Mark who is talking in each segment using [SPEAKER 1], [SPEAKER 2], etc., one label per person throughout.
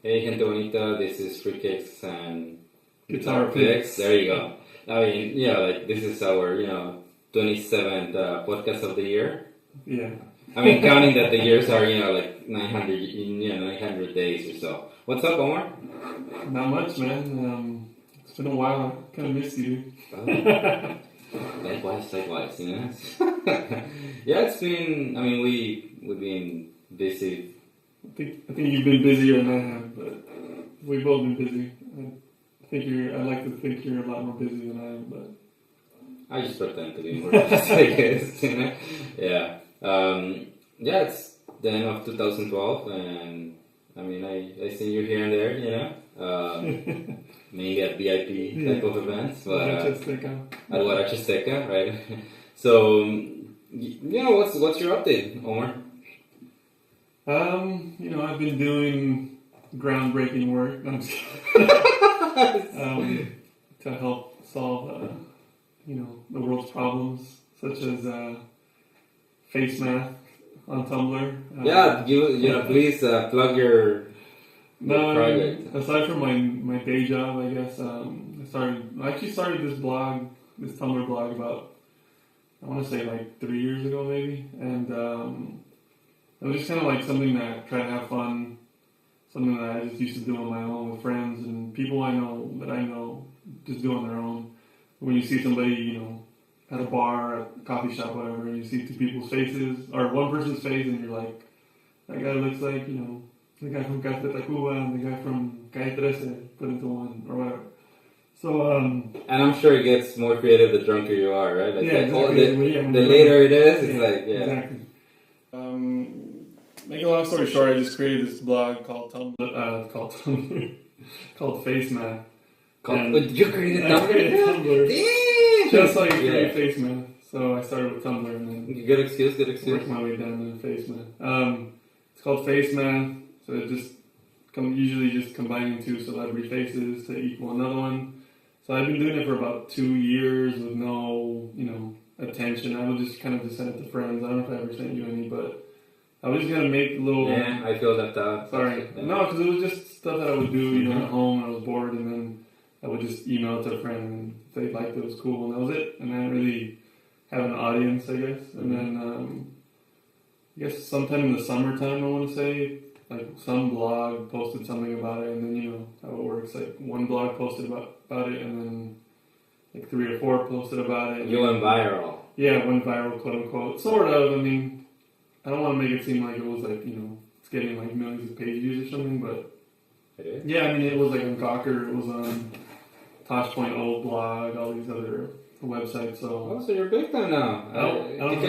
[SPEAKER 1] Hey, gente bonita, this is Free Kicks and
[SPEAKER 2] Guitar Picks.
[SPEAKER 1] There you go. I mean, yeah, like this is our, 27th podcast of the year.
[SPEAKER 2] Yeah.
[SPEAKER 1] I mean, counting that the years are, like 900 days or so. What's up, Omar?
[SPEAKER 2] Not much, man. It's been a while. I kind of missed you.
[SPEAKER 1] Likewise, Yeah, it's been, we've been busy.
[SPEAKER 2] I think you've been busier than I have, but we've both been busy. I like to think you're a lot more busy than I am, but
[SPEAKER 1] I just pretend to be more busy, I guess, Yeah. It's the end of 2012, and I see you here and there, mainly at VIP type of events, but at Guaracha Azteca, right? So, what's your update, Omar?
[SPEAKER 2] I've been doing groundbreaking work. I'm just to help solve, the world's problems, such as face math on Tumblr.
[SPEAKER 1] Please plug your project.
[SPEAKER 2] Aside from my day job, I guess, I actually started this Tumblr blog about, I want to say like 3 years ago maybe, and it was just kind of like something that I tried to have fun, something that I just used to do on my own with friends and people I know just do on their own. When you see somebody, at a bar, a coffee shop, whatever, and you see two people's faces, or one person's face, and you're like, that guy looks like, the guy from Café Tacuba and the guy from Calle 13 put into one, or whatever. So,
[SPEAKER 1] and I'm sure it gets more creative the drunker you are, right? Like,
[SPEAKER 2] yeah, exactly.
[SPEAKER 1] The later it is, it's
[SPEAKER 2] Exactly. Make a long story short, I just created this blog called called Face Math.
[SPEAKER 1] You created Tumblr?
[SPEAKER 2] I created Tumblr.
[SPEAKER 1] Damn!
[SPEAKER 2] Just like create Face Math. So I started with Tumblr and then
[SPEAKER 1] Good excuse.
[SPEAKER 2] worked my way down to Face Math. It's called Face Math, so it just usually just combining two celebrity faces to equal another one. So I've been doing it for about 2 years with no, attention. I would just kind of send it to friends. I don't know if I ever sent you any, but I was just gonna make little.
[SPEAKER 1] Yeah, I feel that.
[SPEAKER 2] Sorry, no, because it was just stuff that I would do, at home when I was bored, and then I would just email it to a friend, and if they liked it, was cool, and that was it. And I didn't really have an audience, I guess. And then I guess sometime in the summertime, I want to say, like some blog posted something about it, and then how it works. Like one blog posted about it, and then like 3 or 4 posted about it.
[SPEAKER 1] You went viral.
[SPEAKER 2] Yeah, went viral, quote unquote. Sort of. I don't want to make it seem like it was like, it's getting like millions of page views or something, but
[SPEAKER 1] it is?
[SPEAKER 2] Yeah, it was like on Gawker, it was on Tosh.0 blog, all these other websites, so...
[SPEAKER 1] Oh, so you're big time now.
[SPEAKER 2] I don't know if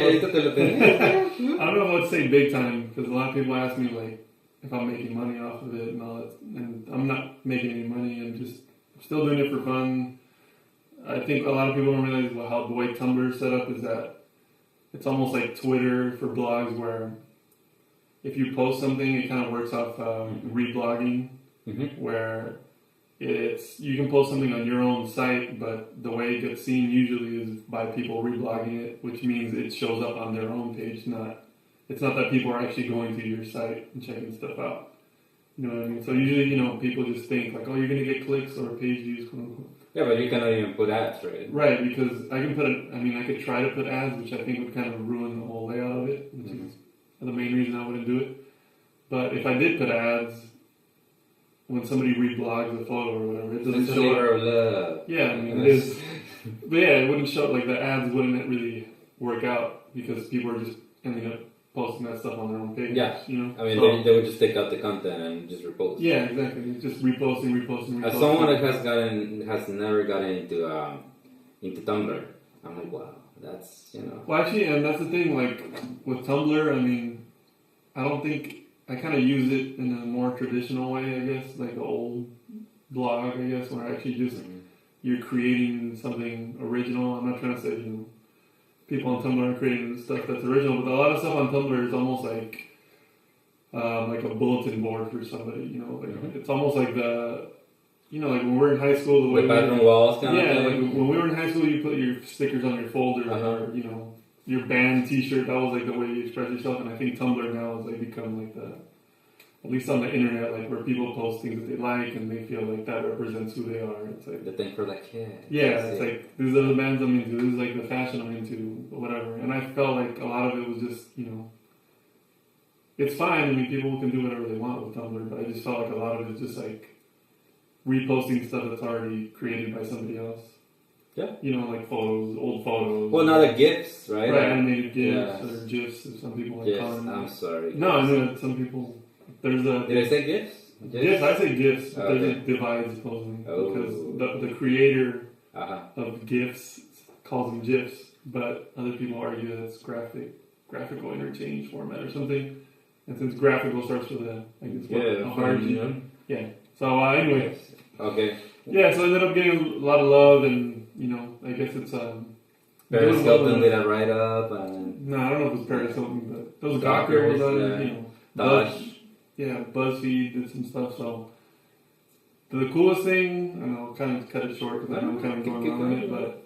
[SPEAKER 2] I would say big time, because a lot of people ask me, like, if I'm making money off of it and all that, and I'm not making any money, I'm still doing it for fun. I think a lot of people don't realize how the way Tumblr is set up is that it's almost like Twitter for blogs, where if you post something, it kind of works off reblogging, where you can post something on your own site, but the way it gets seen usually is by people reblogging it, which means it shows up on their own page. It's not that people are actually going to your site and checking stuff out. You know what I mean? So usually, people just think like, oh, you're gonna get clicks or page views, quote unquote.
[SPEAKER 1] Yeah, but you cannot even put ads, right?
[SPEAKER 2] Right, because I could try to put ads, which I think would kind of ruin the whole layout of it, which is the main reason I wouldn't do it. But if I did put ads, when somebody reblogs a photo or whatever, it doesn't show up. Yeah, it is. But yeah, it wouldn't show, like the ads wouldn't really work out because people are just ending up posting that stuff on their own page.
[SPEAKER 1] Yeah. They would just take out the content and just repost.
[SPEAKER 2] Yeah, exactly. Just reposting.
[SPEAKER 1] As someone that has never gotten into Tumblr, I'm like, wow, that's
[SPEAKER 2] Well, actually, and that's the thing. Like with Tumblr, I don't think I kind of use it in a more traditional way. I guess like the old blog. I guess where actually just you're creating something original. I'm not trying to say people on Tumblr are creating stuff that's original, but a lot of stuff on Tumblr is almost like a bulletin board for somebody, it's almost like like when we were in high school, the way
[SPEAKER 1] bathroom walls kind of thing.
[SPEAKER 2] Like when we were in high school, you put your stickers on your folder, or your band T-shirt. That was like the way you express yourself, and I think Tumblr now has like become like at least on the internet, like where people post things that they like and they feel like that represents who they are. It's like
[SPEAKER 1] The thing for the kid.
[SPEAKER 2] yeah, it's like these are the bands I'm into. This is like the fashion I'm into, whatever. And I felt like a lot of it was just it's fine. I mean, people can do whatever they want with Tumblr, but I just felt like a lot of it is just like reposting stuff that's already created by somebody else.
[SPEAKER 1] Yeah.
[SPEAKER 2] Like photos, old photos.
[SPEAKER 1] Well, not like GIFs, right?
[SPEAKER 2] Right, animated GIFs
[SPEAKER 1] Yeah.
[SPEAKER 2] or GIFs, if some people like
[SPEAKER 1] Yes,
[SPEAKER 2] calling them.
[SPEAKER 1] I'm sorry.
[SPEAKER 2] No, I know that some people. There's a.
[SPEAKER 1] Did I say GIFs?
[SPEAKER 2] GIFs, I say GIFs. But
[SPEAKER 1] Okay.
[SPEAKER 2] There's a divide supposedly.
[SPEAKER 1] Oh.
[SPEAKER 2] Because the creator
[SPEAKER 1] Uh-huh.
[SPEAKER 2] of GIFs calls them GIFs, but other people argue that it's graphical interchange format or something. And since graphical starts with a, I guess, a hard G. Yeah. So anyway.
[SPEAKER 1] Okay.
[SPEAKER 2] Yeah, so I ended up getting a lot of love, and I guess it's
[SPEAKER 1] Paris
[SPEAKER 2] doing well
[SPEAKER 1] Hilton
[SPEAKER 2] with-
[SPEAKER 1] did a write up and
[SPEAKER 2] No, I don't know if it was Paris Hilton, but those
[SPEAKER 1] Gawker
[SPEAKER 2] Gawker was
[SPEAKER 1] was,
[SPEAKER 2] on,
[SPEAKER 1] Dodge.
[SPEAKER 2] BuzzFeed did some stuff. So the coolest thing, and I'll kind of cut it short because I'm kind of going on it, but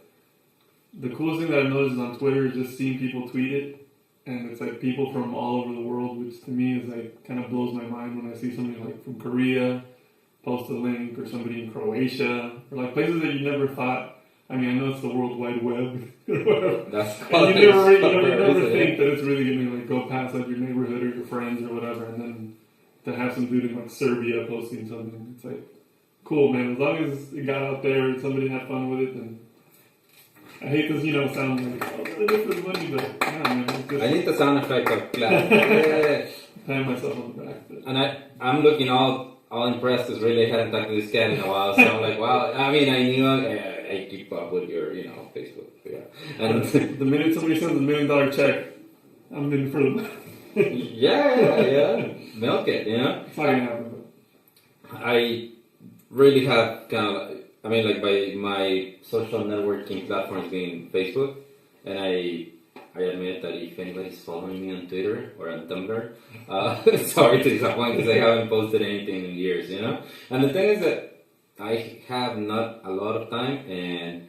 [SPEAKER 2] the coolest thing that I've noticed on Twitter is just seeing people tweet it, and it's like people from all over the world, which to me is like kind of blows my mind when I see somebody like from Korea post a link, or somebody in Croatia, or like places that you never thought. I mean, I know it's the World Wide Web, or whatever.
[SPEAKER 1] That's
[SPEAKER 2] And you never
[SPEAKER 1] isn't
[SPEAKER 2] think
[SPEAKER 1] it?
[SPEAKER 2] that it's really going to like go past like your neighborhood or your friends or whatever, and then to have some dude in like Serbia posting something, it's like cool, man. As long as it got out there and somebody had fun with it, then I hate this, sound like oh, it for the money, but yeah, man, it's just
[SPEAKER 1] I need the sound effect of clap. Yeah.
[SPEAKER 2] pat myself on the back. But.
[SPEAKER 1] And I'm looking all impressed because really I hadn't talked to this cat in a while. So I'm like, wow. I mean, I knew I keep up with your, Facebook. Yeah. And
[SPEAKER 2] The minute somebody sends $1 million check, I'm in for the.
[SPEAKER 1] yeah. Milk it,
[SPEAKER 2] It's not gonna happen.
[SPEAKER 1] I really have kind of, like by my social networking platforms being Facebook, and I admit that if anybody's following me on Twitter or on Tumblr, sorry to disappoint because I haven't posted anything in years, And the thing is that I have not a lot of time, and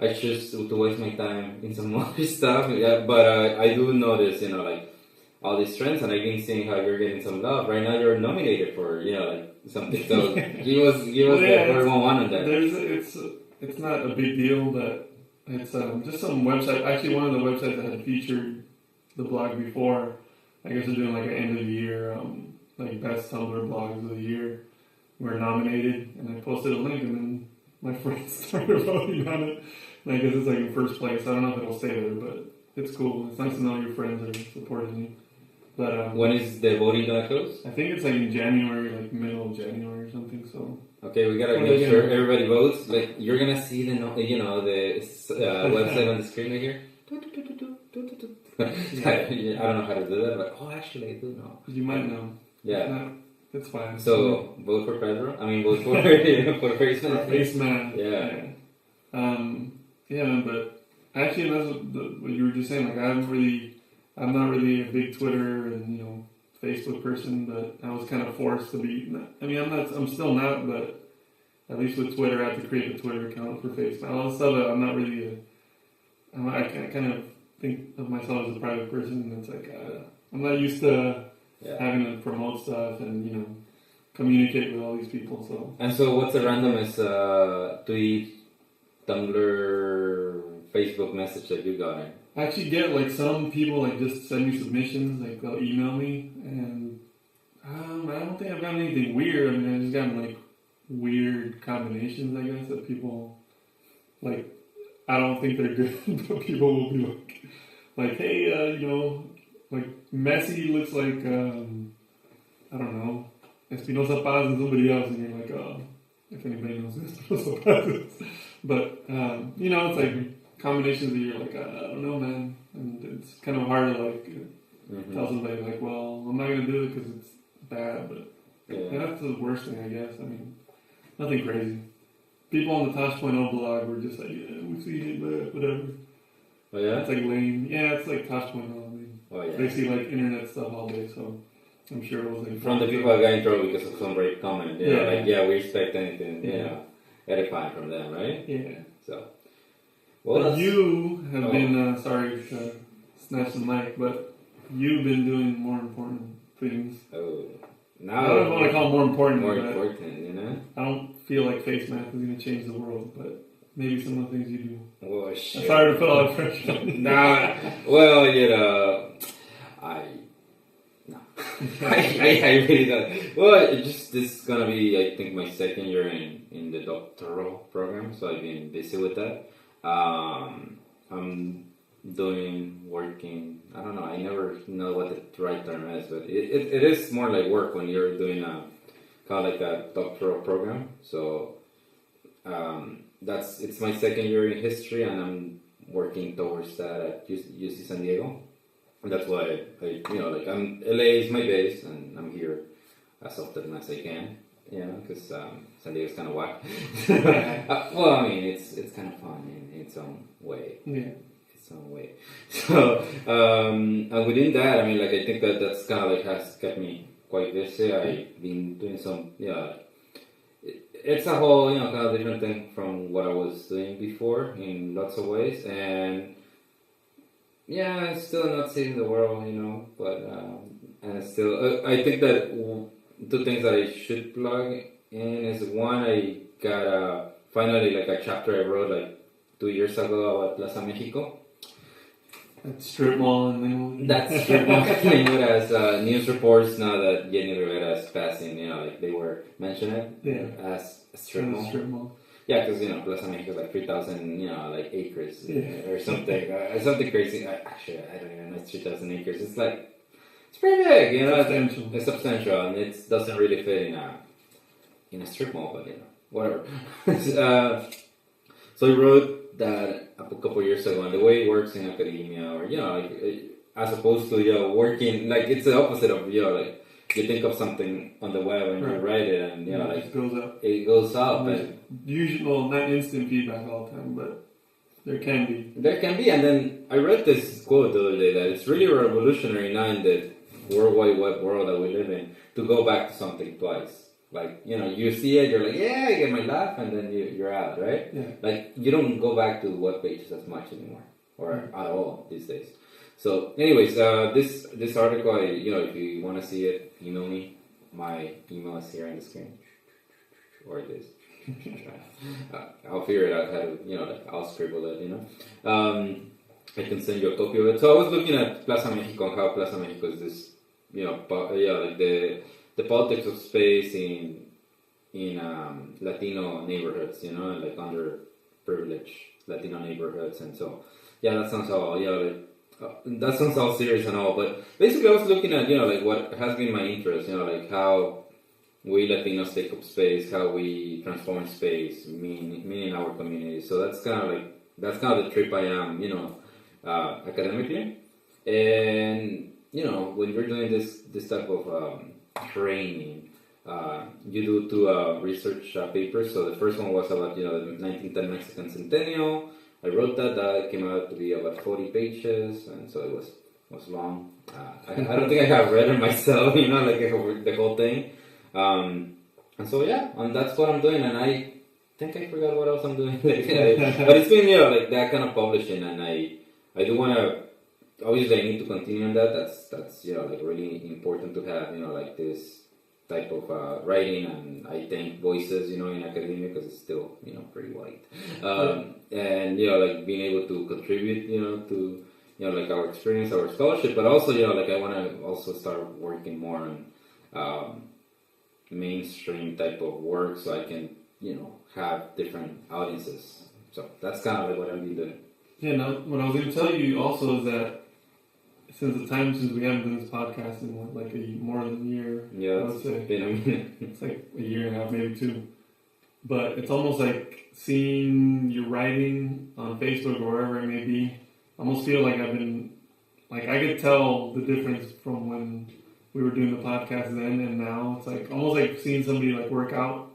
[SPEAKER 1] I choose to waste my time in some other stuff. Yeah, but I do notice, like all these trends, and I've been seeing how you're getting some love. Right now, you're nominated for, something. So give us the 411 on that.
[SPEAKER 2] It's not a big deal, but it's just some website. Actually, one of the websites that had featured the blog before, I guess they're doing like an end of the year, like best Tumblr blogs of the year. Were nominated, and I posted a link, and then my friends started voting on it. And I guess it's like in first place. I don't know if it'll stay there, but it's cool. It's nice to know your friends are supporting you. But
[SPEAKER 1] when is the voting gonna close?
[SPEAKER 2] I think it's like in January, like middle of January or something. So
[SPEAKER 1] okay, we gotta make sure everybody votes. Like you're gonna see the website on the screen right here. I don't know how to do that, but actually I do know.
[SPEAKER 2] You might know.
[SPEAKER 1] Yeah.
[SPEAKER 2] It's fine.
[SPEAKER 1] So vote for Pedro. vote for Faceman.
[SPEAKER 2] Faceman.
[SPEAKER 1] Yeah.
[SPEAKER 2] Yeah, but actually, that's what you were just saying. Like, I'm not really a big Twitter and Facebook person, but I was kind of forced to be. I mean, I'm still not, but at least with Twitter, I have to create a Twitter account for Facebook. All this stuff, I'm not really. I kind of think of myself as a private person, and it's like I'm not used to. Yeah. Having to promote stuff and communicate with all these people.
[SPEAKER 1] So what's the randomest tweet, Tumblr, Facebook message that you got?
[SPEAKER 2] I actually get like some people like just send me submissions, like they'll email me, and I don't think I've gotten anything weird. I mean, I just gotten like weird combinations, I guess, that people like. I don't think they're good, but people will be like, hey, like Messi looks like I don't know, Espinosa Paz and somebody else, and you're like, oh, if anybody knows Espinosa Paz is. But it's like combinations that you're like, I don't know, man, and it's kind of hard to like tell somebody like, well, I'm not gonna do it because it's bad, but that's the worst thing, I guess. I mean, nothing crazy. People on the Tosh.0 blog were just like, yeah, we see it, but whatever.
[SPEAKER 1] Oh yeah,
[SPEAKER 2] it's like lame. Yeah, it's like Tosh.0. I mean.
[SPEAKER 1] Oh, yeah.
[SPEAKER 2] They see like internet stuff all day, so I'm sure it was like.
[SPEAKER 1] From the people I got in trouble because of some great comment. We expect anything, edifying from them, right?
[SPEAKER 2] Yeah.
[SPEAKER 1] So.
[SPEAKER 2] Well, you have been sorry to snatch the mic, but you've been doing more important things.
[SPEAKER 1] Oh, Now,
[SPEAKER 2] I don't want to call it more important.
[SPEAKER 1] More important, you know?
[SPEAKER 2] I don't feel like face mask is going to change the world, but maybe some of the things you do.
[SPEAKER 1] Oh, shit.
[SPEAKER 2] I'm sorry to put all the pressure on you.
[SPEAKER 1] Nah, well, you know, I really don't. Well, this is gonna be, I think, my second year in the doctoral program, so I've been busy with that. I'm working, I don't know, I never know what the right term is, but it is more like work when you're doing kind of like a doctoral program. So it's my second year in history, and I'm working towards that at UC San Diego. And that's why LA is my base, and I'm here as often as I can, because San Diego's kind of whack. Well, I mean, it's kind of fun in its own way.
[SPEAKER 2] Yeah.
[SPEAKER 1] Its own way. So, and within that, I mean, like, I think that's kind of like has kept me quite busy. I've been doing some, it's a whole, kind of different thing from what I was doing before in lots of ways, and yeah, I'm still not saving the world, but and still, I think that two things that I should plug in is one, I got finally like a chapter I wrote like 2 years ago about Plaza Mexico.
[SPEAKER 2] That strip mall and then
[SPEAKER 1] That's strip mall as news reports now that Jenny Rivera is passing, like they were mentioning it as a strip mall.
[SPEAKER 2] Strip mall.
[SPEAKER 1] Yeah, because Plaza Mexico is like 3,000, like acres or something, something crazy. Actually, I don't even know. It's 3,000 acres. It's like it's pretty big,
[SPEAKER 2] Substantial.
[SPEAKER 1] It's substantial, and it doesn't really fit in a strip mall, but whatever. So I wrote that a couple years ago, and the way it works in academia, or as opposed to working, like it's the opposite of like. You think of something on the web and you write it, and
[SPEAKER 2] it goes up.
[SPEAKER 1] It goes up, and
[SPEAKER 2] usual, not instant feedback all the time, but there can be.
[SPEAKER 1] There can be, and then I read this quote the other day that it's really revolutionary now in the World Wide Web world that we live in to go back to something twice. Like you see it, you're like, yeah, I get my laugh, and then you're out, right?
[SPEAKER 2] Yeah.
[SPEAKER 1] Like you don't go back to web pages as much anymore, or at all these days. So, anyways, this article, if you want to see it, email me. My email is here on the screen, or this. I'll figure it out how to, I'll scribble it. I can send you a copy of it. So I was looking at Plaza Mexico and how Plaza Mexico is this, like the politics of space in Latino neighborhoods, like underprivileged Latino neighborhoods, and so that sounds all that sounds all serious and all, but basically I was looking at, like what has been my interest, like how we Latinos take up space, how we transform space, meaning our community. So that's kind of the trip I am, academically. And, when we're doing this type of training, you do two research papers. So the first one was about, the 1910 Mexican Centennial. I wrote that came out to be about 40 pages, and so it was long. I don't think I have read it myself, like the whole thing. And so and that's what I'm doing, and I think I forgot what else I'm doing. But it's been like that kind of publishing, and I do want to. Obviously, I need to continue on that. That's like really important to have like this type of writing, and I think voices in academia, because it's still pretty white, and like being able to contribute to like our experience, our scholarship, but also like I want to also start working more on mainstream type of work, so I can have different audiences. So that's kind of like what I've been doing.
[SPEAKER 2] Yeah. Now, what I was going to tell you also is that since the time since we haven't done this podcast in like more than a year, I would say
[SPEAKER 1] been a minute.
[SPEAKER 2] It's like a year and a half, maybe 2. But it's almost like seeing your writing on Facebook or wherever it may be. I almost feel like I've been like I could tell the difference from when we were doing the podcast then and now. It's like almost like seeing somebody like work out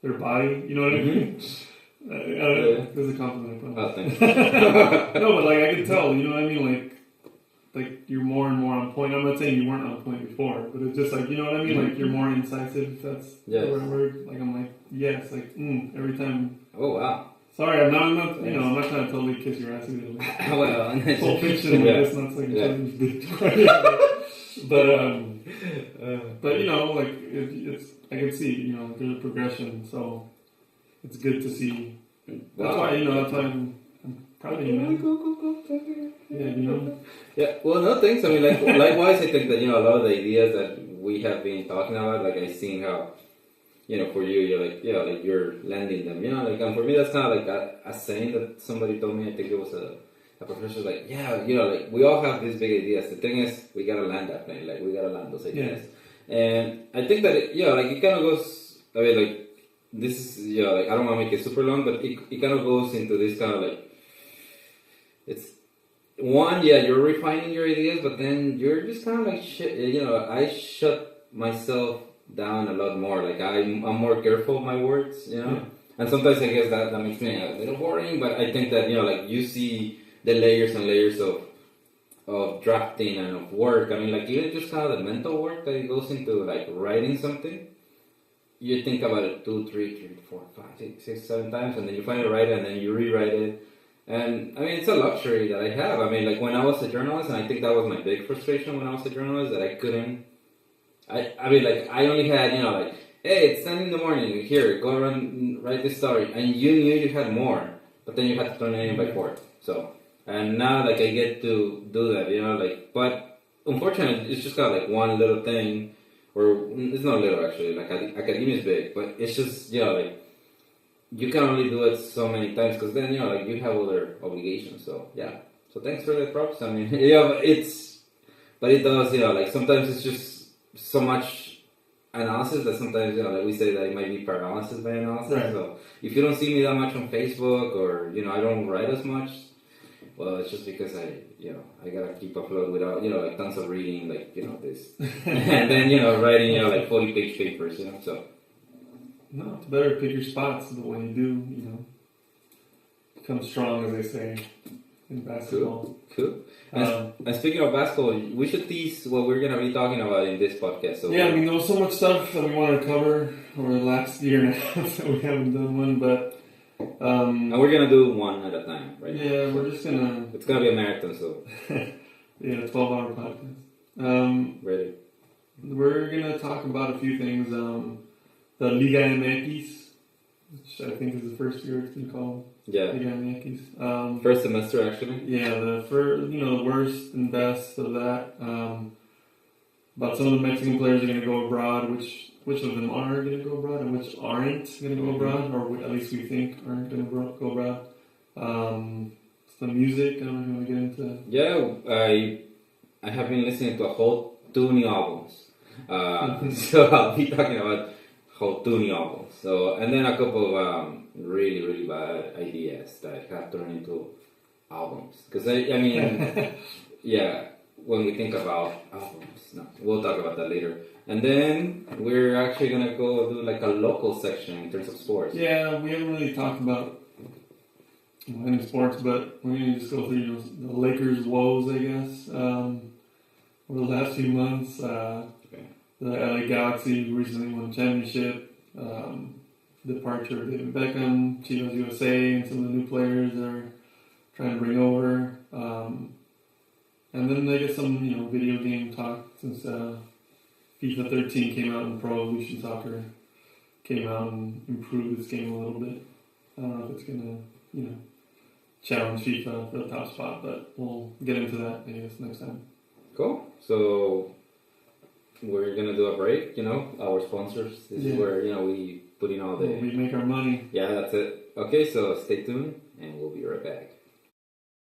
[SPEAKER 2] their body. You know what I mean? There's a compliment.
[SPEAKER 1] Oh, thanks.
[SPEAKER 2] No, but like I could tell. You know what I mean? Like you're more and more on point. I'm not saying you weren't on point before, but it's just like, you know what I mean? Like you're more incisive, if that's the right word. Like I'm like, yes, like every time.
[SPEAKER 1] Oh wow.
[SPEAKER 2] Sorry, I'm not I'm not trying to totally kiss your ass either. Like,
[SPEAKER 1] well,
[SPEAKER 2] full fiction with this, not like but you know, like it's I can see, you know, there's a progression, so it's good to see. That's why, you know, that's why I'm proud of you, man. Yeah, you know.
[SPEAKER 1] Yeah, well, no, thanks. I mean, like, likewise, I think that, you know, a lot of the ideas that we have been talking about, like, I've seen how, you know, for you, you're like, yeah, like, you're landing them, you know, like, and for me, that's kind of like a saying that somebody told me. I think it was a professor, like, yeah, you know, like, we all have these big ideas. The thing is, we gotta land that plane, like, we gotta land those ideas. Yeah. And I think that, like, it kind of goes, I mean, like, this is, like, I don't want to make it super long, but it kind of goes into this kind of, like, it's, one, you're refining your ideas, but then you're just kind of like, you know, I shut myself down a lot more. Like, I'm more careful of my words, you know? Yeah. And sometimes I guess that makes me a little boring, but I think that, you know, like, you see the layers and layers of drafting and of work. I mean, like, even just kind of the mental work that goes into, like, writing something. You think about it 2, 3, 4, 5, 6, 7 times, and then you finally write it, and then you rewrite it. And I mean, it's a luxury that I have. I mean, like, when I was a journalist, and I think that was my big frustration when I was a journalist, that I couldn't. I mean, like, I only had, you know, like, hey, it's 10 in the morning. Here, go run, write this story, and you knew you had more, but then you had to turn it in by 4. So, and now, like, I get to do that, you know, like, but unfortunately, it's just got like one little thing. Or it's not little, actually, like, academia is big, but it's just, you know, like, you can only do it so many times, because then, you know, like, you have other obligations, so, yeah. So thanks for the props. I mean, yeah, but it does, you know, like, sometimes it's just so much analysis that sometimes, you know, like, we say that it might be paralysis by analysis. Right. So if you don't see me that much on Facebook, or, you know, I don't write as much, well, it's just because I gotta keep afloat without, you know, like, tons of reading, like, you know, this. And then, you know, writing, you know, like, 40-page papers, you know, so.
[SPEAKER 2] No, it's better to pick your spots the way you do, you know. Become strong, as they say, in basketball.
[SPEAKER 1] Cool. And speaking of basketball, we should tease what we're gonna be talking about in this podcast. So
[SPEAKER 2] yeah, I mean, there was so much stuff that we wanted to cover over the last year and a half that we haven't done one, but...
[SPEAKER 1] and we're gonna do one at a time, right?
[SPEAKER 2] Yeah, we're just gonna...
[SPEAKER 1] It's gonna be a marathon, so...
[SPEAKER 2] yeah, a 12-hour podcast.
[SPEAKER 1] Ready.
[SPEAKER 2] We're gonna talk about a few things. The Liga MX, which I think is the first year it's been called.
[SPEAKER 1] Yeah.
[SPEAKER 2] Liga MX.
[SPEAKER 1] First semester, actually.
[SPEAKER 2] Yeah, the worst and best of that. But some of the Mexican players are gonna go abroad, which of them are going to go abroad and which aren't going to go abroad, or at least we think aren't going to go abroad. Some music, I don't know if you want to get into.
[SPEAKER 1] Yeah, I have been listening to a whole 2 new albums. So I'll be talking about whole 2 new albums. So, and then a couple of really, really bad ideas that have turned into albums. Because I mean, yeah, when we think about albums, no, we'll talk about that later. And then we're actually going to go do like a local section in terms of sports.
[SPEAKER 2] Yeah, we haven't really talked about any sports, but we're going to just go through the Lakers' woes, I guess, over the last few months.
[SPEAKER 1] Okay.
[SPEAKER 2] The LA Galaxy recently won a championship. Departure of David Beckham, Chivas USA, and some of the new players they're trying to bring over. And then I guess some video game talk since FIFA 13 came out and Pro Evolution Soccer came out and improved this game a little bit. I don't know if it's gonna challenge FIFA for the top spot, but we'll get into that I guess next time.
[SPEAKER 1] Cool. So we're gonna do a break. Our sponsors. This is where we put in all the.
[SPEAKER 2] We make our money.
[SPEAKER 1] Yeah, that's it. Okay, so stay tuned, and we'll be right back.